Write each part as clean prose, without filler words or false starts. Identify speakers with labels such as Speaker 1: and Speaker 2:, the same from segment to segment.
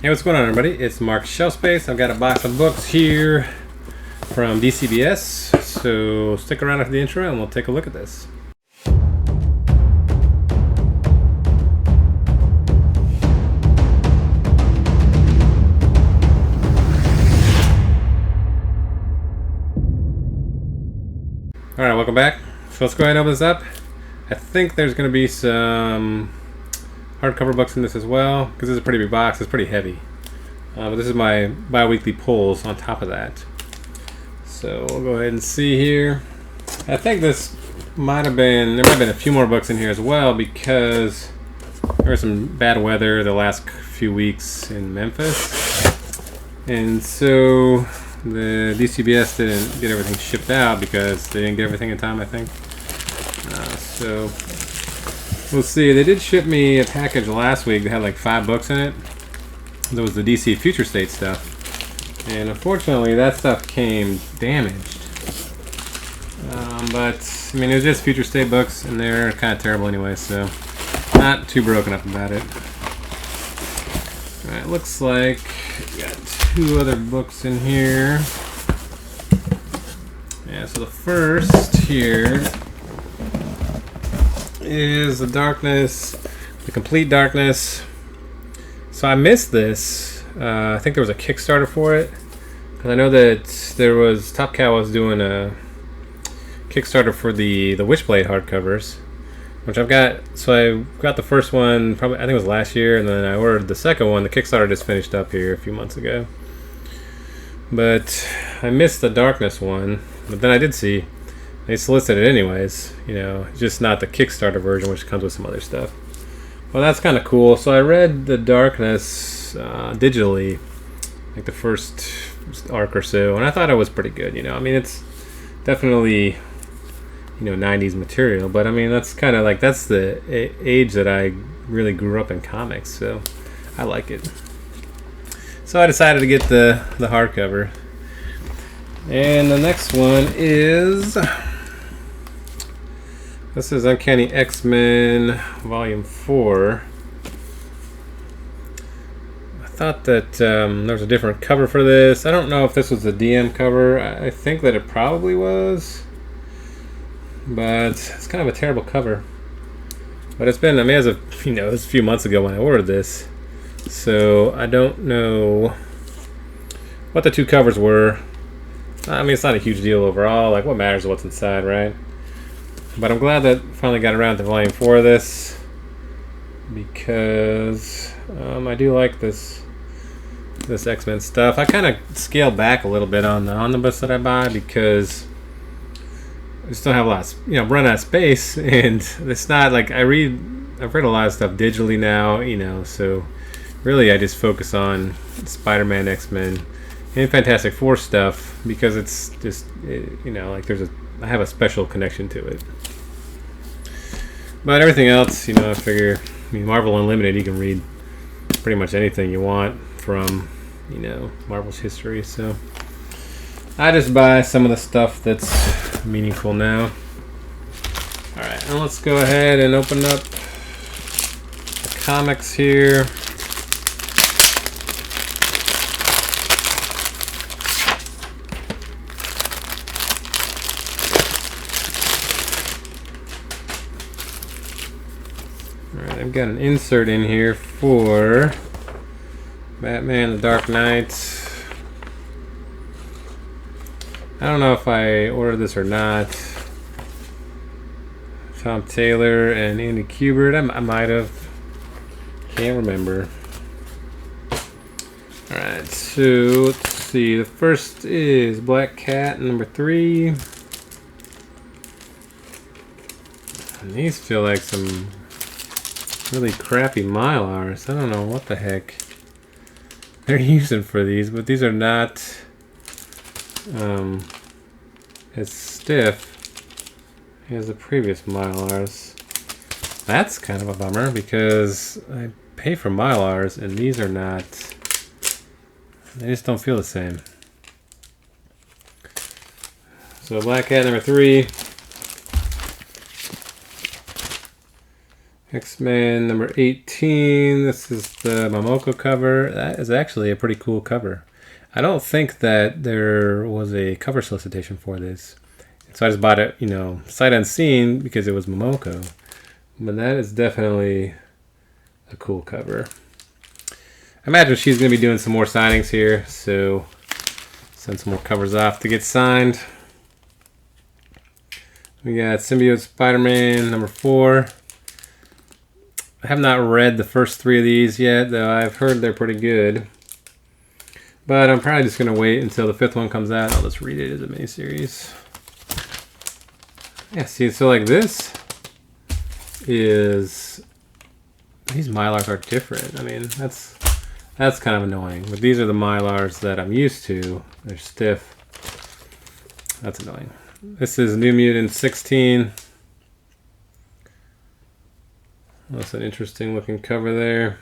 Speaker 1: Hey, what's going on, everybody? It's Mark Shelf Space. I've got a box of books here from DCBS, so stick around after the intro and we'll take a look at this. Alright, welcome back. So let's go ahead and open this up. I think there's going to be some hardcover books in this as well, because this is a pretty big box. It's pretty heavy. But this is my bi-weekly pulls on top of that. So we'll go ahead and see here. I think this there might have been a few more books in here as well, because there was some bad weather the last few weeks in Memphis. And so the DCBS didn't get everything shipped out because they didn't get everything in time, I think. So we'll see. They did ship me a package last week that had like 5 books in it. There was the DC Future State stuff, and unfortunately that stuff came damaged. But I mean, it was just Future State books, and they're kind of terrible anyway, so not too broken up about it. Alright, looks like we got 2 other books in here. Yeah, so the first here is the Complete Darkness. So I missed this. I think there was a Kickstarter for it, because I know that Top Cow was doing a Kickstarter for the Witchblade hardcovers, which I've got. So I got the first one probably, I think it was last year, and then I ordered the second one. The Kickstarter just finished up here a few months ago, but I missed the Darkness one. But then I did see they solicited it anyways, just not the Kickstarter version, which comes with some other stuff. Well, that's kind of cool. So I read The Darkness digitally, like the first arc or so, and I thought it was pretty good. I mean, it's definitely 90s material, but I mean, that's kind of like, that's the age that I really grew up in comics, so I like it. So I decided to get the hardcover. And the next one is, this is Uncanny X-men Volume 4. I thought that there was a different cover for this. I don't know if this was the DM cover. I think that it probably was. But it's kind of a terrible cover. But it's been, I mean, it was a few months ago when I ordered this. So I don't know what the 2 covers were. I mean, it's not a huge deal overall. Like, what matters is what's inside, right? But I'm glad that I finally got around to Volume 4 of this, because I do like this X-Men stuff. I kind of scaled back a little bit on the omnibus that I buy, because I just don't have a lot of, run out of space, and it's not like I've read a lot of stuff digitally now, so really I just focus on Spider-Man, X-Men, and Fantastic Four stuff, because it's just, like I have a special connection to it. But everything else, I figure, Marvel Unlimited, you can read pretty much anything you want from, Marvel's history. So I just buy some of the stuff that's meaningful now. Alright, now let's go ahead and open up the comics here. Alright, I've got an insert in here for Batman the Dark Knight. I don't know if I ordered this or not. Tom Taylor and Andy Kubert. I might have. Can't remember. Alright, so let's see. The first is Black Cat, number 3. And these feel like some really crappy Mylars. I don't know what the heck they're using for these, but these are not as stiff as the previous Mylars. That's kind of a bummer, because I pay for Mylars and these are not, they just don't feel the same. So Black Cat number 3. X-Men number 18. This is the Momoko cover. That is actually a pretty cool cover. I don't think that there was a cover solicitation for this. So I just bought it, sight unseen because it was Momoko. But that is definitely a cool cover. I imagine she's going to be doing some more signings here, so send some more covers off to get signed. We got Symbiote Spider-Man number 4. I have not read the first 3 of these yet, though I've heard they're pretty good. But I'm probably just going to wait until the 5th one comes out. I'll just read it as a miniseries. Yeah, see, so like this is... These Mylars are different. I mean, that's kind of annoying. But these are the Mylars that I'm used to. They're stiff. That's annoying. This is New Mutant 16. That's an interesting looking cover there.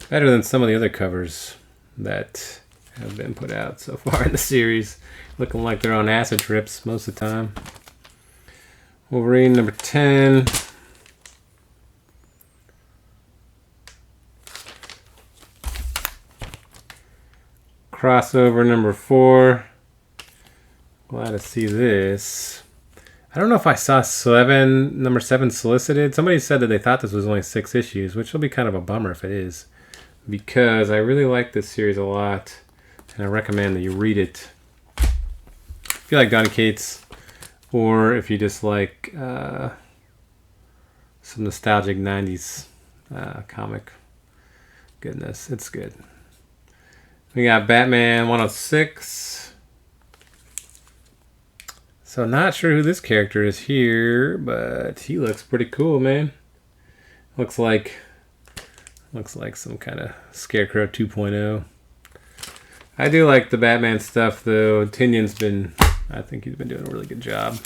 Speaker 1: Better than some of the other covers that have been put out so far in the series. Looking like they're on acid trips most of the time. Wolverine number 10. Crossover number 4. Glad to see this. I don't know if I saw number 7 solicited. Somebody said that they thought this was only 6 issues, which will be kind of a bummer if it is. Because I really like this series a lot, and I recommend that you read it. If you like Donny Cates, or if you just like some nostalgic 90s comic. Goodness, it's good. We got Batman 106. So not sure who this character is here, but he looks pretty cool, man. Looks like some kind of Scarecrow 2.0. I do like the Batman stuff, though. I think he's been doing a really good job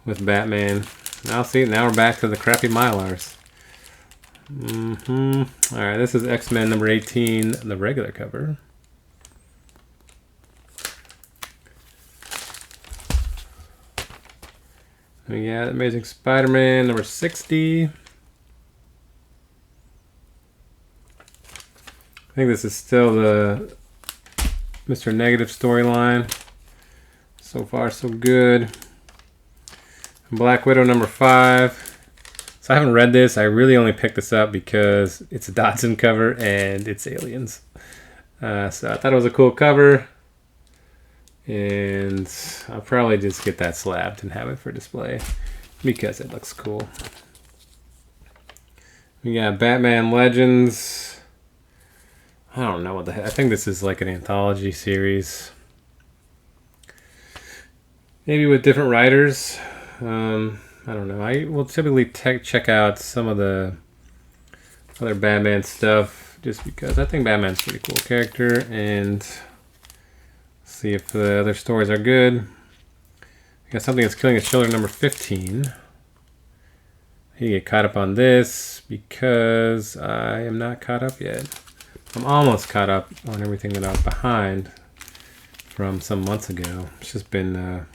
Speaker 1: with Batman. Now we're back to the crappy Mylars. All right, this is X-Men number 18, the regular cover. We got Amazing Spider-Man number 60. I think this is still the Mr. Negative storyline. So far, so good. Black Widow number 5. So I haven't read this. I really only picked this up because it's a Dodson cover and it's aliens. So I thought it was a cool cover. And I'll probably just get that slabbed and have it for display because it looks cool. We got Batman Legends. I don't know what the heck. I think this is like an anthology series. Maybe with different writers. I don't know. I will typically check out some of the other Batman stuff just because I think Batman's a pretty cool character, and see if the other stories are good. We got Something That's Killing Its Children number 15. You get caught up on this because I am not caught up yet. I'm almost caught up on everything that I was behind from some months ago. It's just been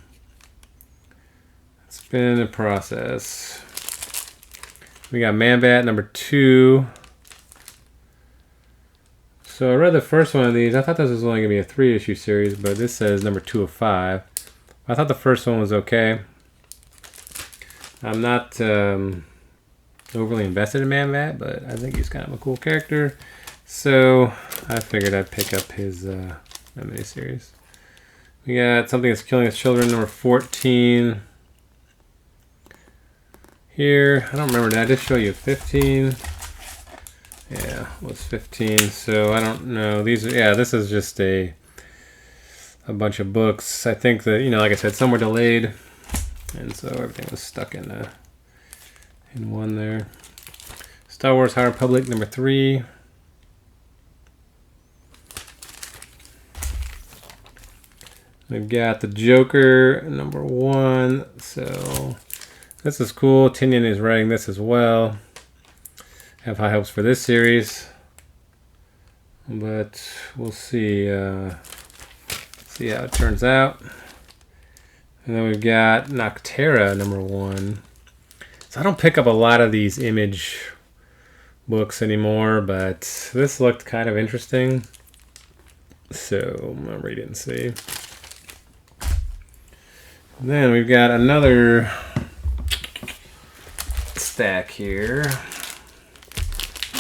Speaker 1: it's been a process. We got Man-Bat number 2. So I read the first one of these. I thought this was only going to be a 3-issue series, but this says number 2 of 5. I thought the first one was okay. I'm not overly invested in Man-Bat, but I think he's kind of a cool character. So I figured I'd pick up his miniseries. We got Something That's Killing Its Children number 14. Here, I don't remember, did I just show you 15? Yeah, it was 15, so I don't know. These are, yeah, this is just a bunch of books. I think that, like I said, some were delayed, and so everything was stuck in one there. Star Wars High Republic number 3. We've got the Joker number 1, so this is cool. Tinian is writing this as well. Have high hopes for this series, but we'll see how it turns out. And then we've got Noctera number 1. So I don't pick up a lot of these Image books anymore, but this looked kind of interesting. So I'm gonna read it and see. And then we've got another stack here.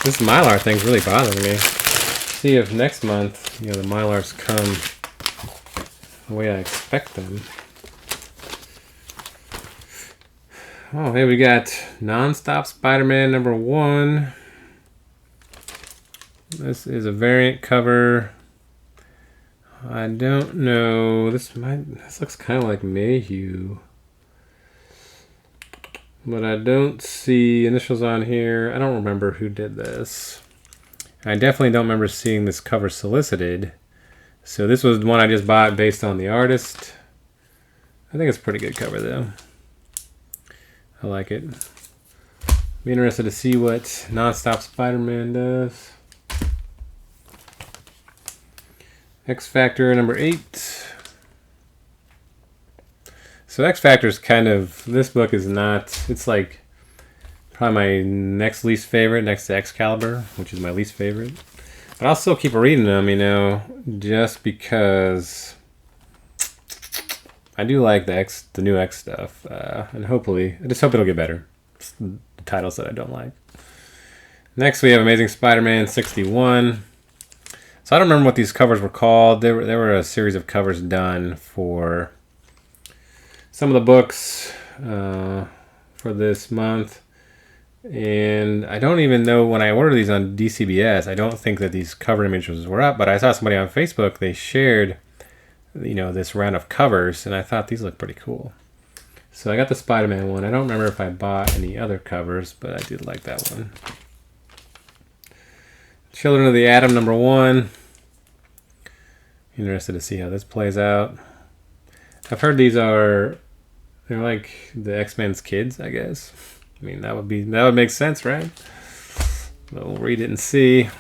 Speaker 1: This Mylar thing's really bothering me. See if next month, the Mylars come the way I expect them. Oh, hey, we got Nonstop Spider-Man #1. This is a variant cover. I don't know. This looks kind of like Mayhew. But I don't see initials on here. I don't remember who did this. I definitely don't remember seeing this cover solicited. So this was one I just bought based on the artist. I think it's a pretty good cover though. I like it. Be interested to see what Nonstop Spider-Man does. X Factor #8. So X Factor is kind of, this book is not, it's like probably my next least favorite, next to Excalibur, which is my least favorite. But I'll still keep reading them, just because I do like the new X stuff. And hopefully, I just hope it'll get better. It's the titles that I don't like. Next we have Amazing Spider-Man 61. So I don't remember what these covers were called. There were a series of covers done for some of the books for this month. And I don't even know, when I ordered these on DCBS, I don't think that these cover images were up, but I saw somebody on Facebook, they shared, this round of covers, and I thought these looked pretty cool. So I got the Spider-Man one. I don't remember if I bought any other covers, but I did like that one. Children of the Atom #1. Interested to see how this plays out. I've heard they're like the X-Men's kids, I guess. I mean, that would make sense, right? But we'll read it and see.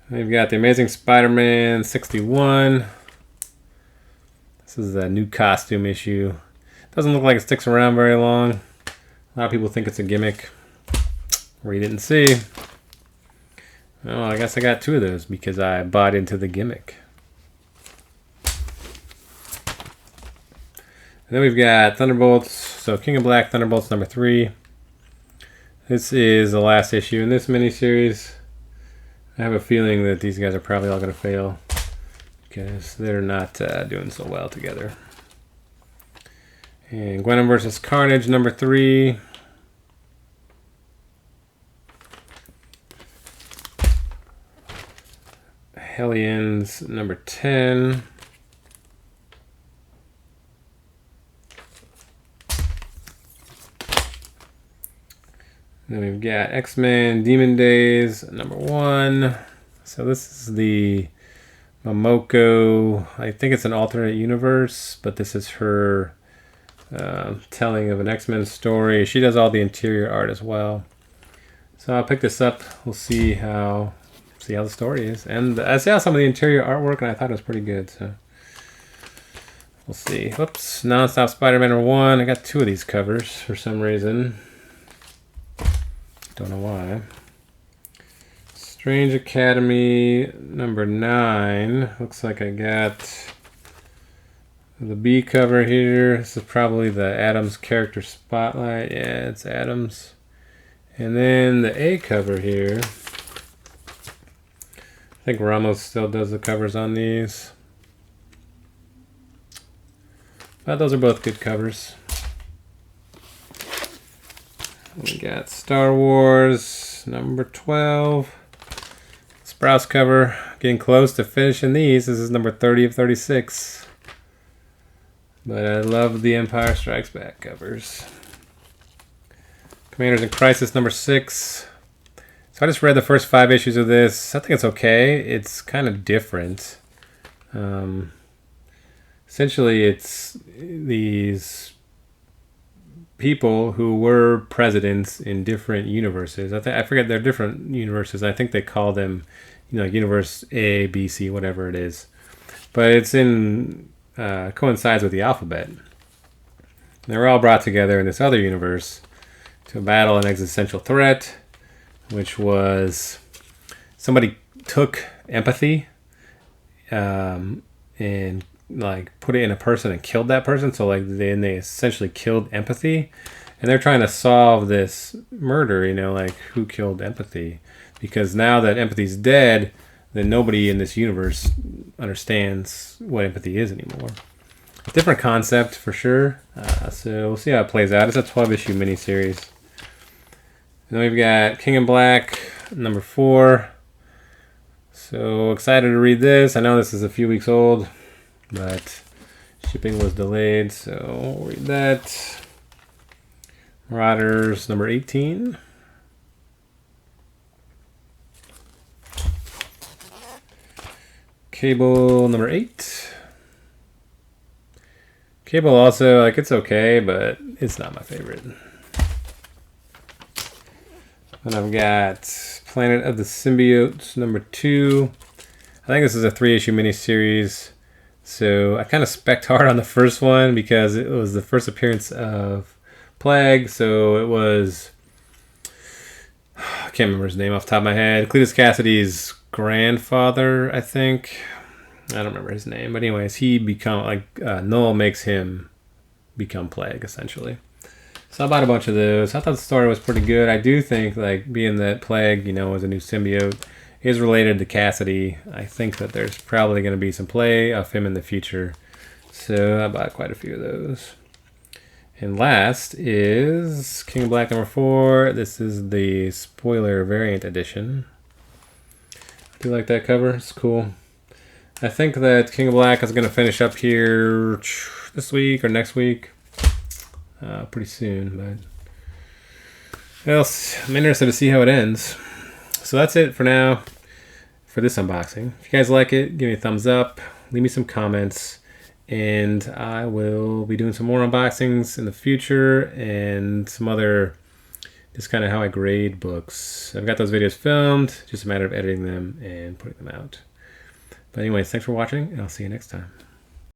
Speaker 1: We've got the Amazing Spider-Man 61. This is a new costume issue. Doesn't look like it sticks around very long. A lot of people think it's a gimmick. Read it and see. Oh, I guess I got 2 of those because I bought into the gimmick. And then we've got Thunderbolts. So King of Black Thunderbolts #3. This is the last issue in this miniseries. I have a feeling that these guys are probably all going to fail because they're not doing so well together. And Gwenom vs. Carnage #3. Hellions #10. Then we've got X-Men Demon Days #1. So this is the Momoko. I think it's an alternate universe, but this is her telling of an X-Men story. She does all the interior art as well. So I'll pick this up. We'll see how the story is. And I saw some of the interior artwork, and I thought it was pretty good. So we'll see. Whoops. Nonstop Spider-Man #1. I got 2 of these covers for some reason. Don't know why. Strange Academy #9. Looks like I got the B cover here. This is probably the Adams character spotlight. Yeah, it's Adams. And then the A cover here. I think Ramos still does the covers on these. But those are both good covers. We got Star Wars #12. Sprouse cover. Getting close to finishing these. This is number 30 of 36. But I love the Empire Strikes Back covers. Commanders in Crisis #6. So I just read the first 5 issues of this. I think it's okay. It's kind of different. Essentially, it's these people who were presidents in different universes. I forget, they're different universes. I think they call them, universe A, B, C, whatever it is. But it's coincides with the alphabet. And they're all brought together in this other universe to battle an existential threat, which was somebody took empathy and like put it in a person and killed that person. So like they essentially killed empathy, and they're trying to solve this murder, you know, like who killed empathy, because now that empathy's dead, then nobody in this universe understands what empathy is anymore. Different concept for sure. So we'll see how it plays out. It's a 12-issue miniseries. And then we've got King in Black #4. So excited to read this. I know this is a few weeks old, but shipping was delayed, so we'll read that. Marauders #18. Cable #8. Cable also, like, it's okay, but it's not my favorite. And I've got Planet of the Symbiotes #2. I think this is a 3-issue miniseries. So I kind of spec'd hard on the first one because it was the first appearance of Plague. So it was, I can't remember his name off the top of my head. Cletus Cassidy's grandfather, I think. I don't remember his name, but anyways, he become like Null makes him become Plague essentially. So I bought a bunch of those. I thought the story was pretty good. I do think, like, being that Plague, you know, is a new symbiote, is related to Cassidy. I think that there's probably going to be some play of him in the future. So I bought quite a few of those. And last is King of Black #4. This is the spoiler variant edition. I do like that cover. It's cool. I think that King of Black is going to finish up here this week or next week. Pretty soon, but I'm interested to see how it ends. So that's it for now for this unboxing. If you guys like it, give me a thumbs up, leave me some comments, and I will be doing some more unboxings in the future and some other, just kind of how I grade books. I've got those videos filmed, just a matter of editing them and putting them out. But anyways, thanks for watching, and I'll see you next time.